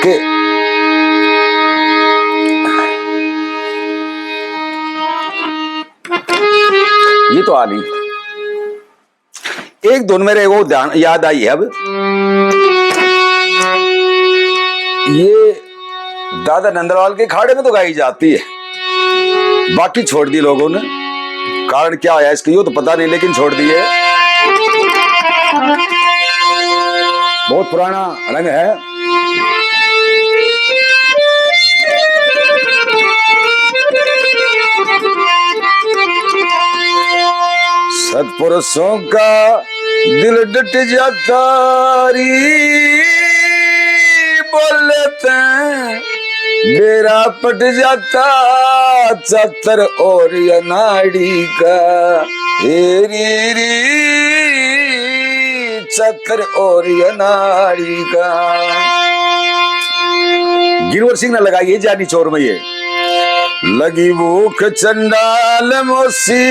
के ये तो आ नहीं। एक धुन मेरे को ध्यान याद आई है अब, ये दादा नंदलाल के खाड़े में तो गाई जाती है, बाकी छोड़ दी लोगों ने। कारण क्या आया इसके यो तो पता नहीं, लेकिन छोड़ दी है। बहुत पुराना रंग है। सत्पुरुषों का दिल डट जाता री, बोल लेते हैं बेरा पट जाता चतर और या नाड़ी का, री री चतर और या नाड़ी का। गिरवर सिंह ने लगाई है जानी चोर में ये। लगी भूख चंडाल मोसी,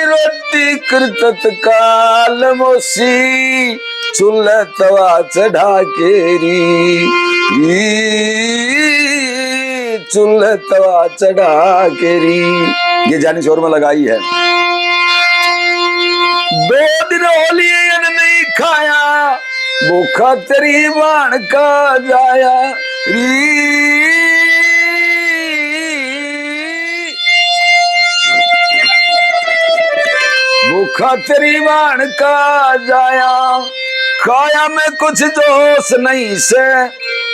रोटी कृतत काल मोसी, चूल्हा तवा चढ़ा केरी, चूल्हा तवा चढ़ा केरी। ये जानी चोर में लगाई है। 2 दिन होली नहीं खाया, भूखा तेरी बाण का जाया री। भूखा तेरी बाण का जाया, खाया में कुछ जोश नहीं से,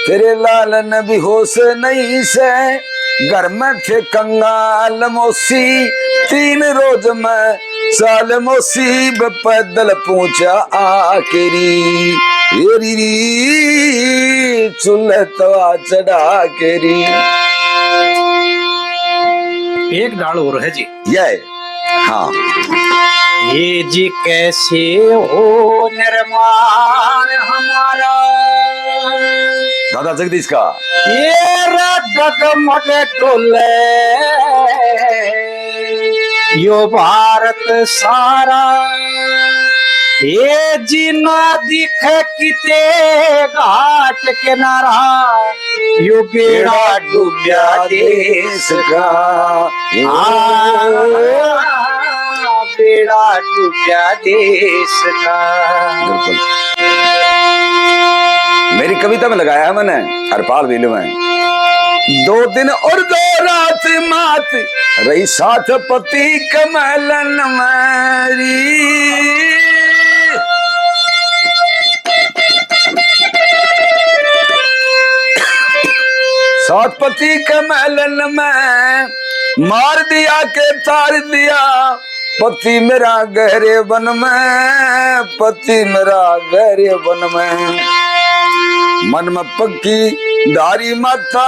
तेरे लालन भी होश नहीं से। घर में थे कंगाल मोसी, 3 रोज में साल मोसी, पैदल पहुंचा आकेरी, री चूल्हे तवा चढ़ा केरी। एक डाल और है जी ये। हाँ, ये जी कैसे हो निर्माण हमारा, दादा जगदीश का। ये डगमग डोले यो भारत सारा, ये जी ना दिखे किते घाट किनारा, यो बेड़ा डूबया देश का, बेड़ा डूबया देश का। बिल्कुल मेरी कविता में लगाया है मैंने, हरपाल वेलू में। 2 दिन और 2 रात मात रही साथ पति कमलन मारी, 7 पति कमलन में मार दिया के तार दिया, पति मेरा गहरे वन में, पति मेरा गहरे वन में। मन में पक्की धारी माता,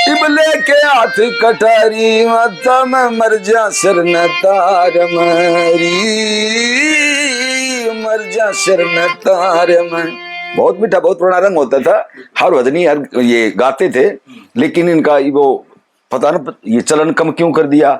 इबले के हाथ कटारी माता, में मर जा शरण तार मरी, मर जा शरण तार में। बहुत मीठा, बहुत पुराना रंग होता था। हर भजनी हर ये गाते थे, लेकिन इनका वो पता न ये चलन कम क्यों कर दिया।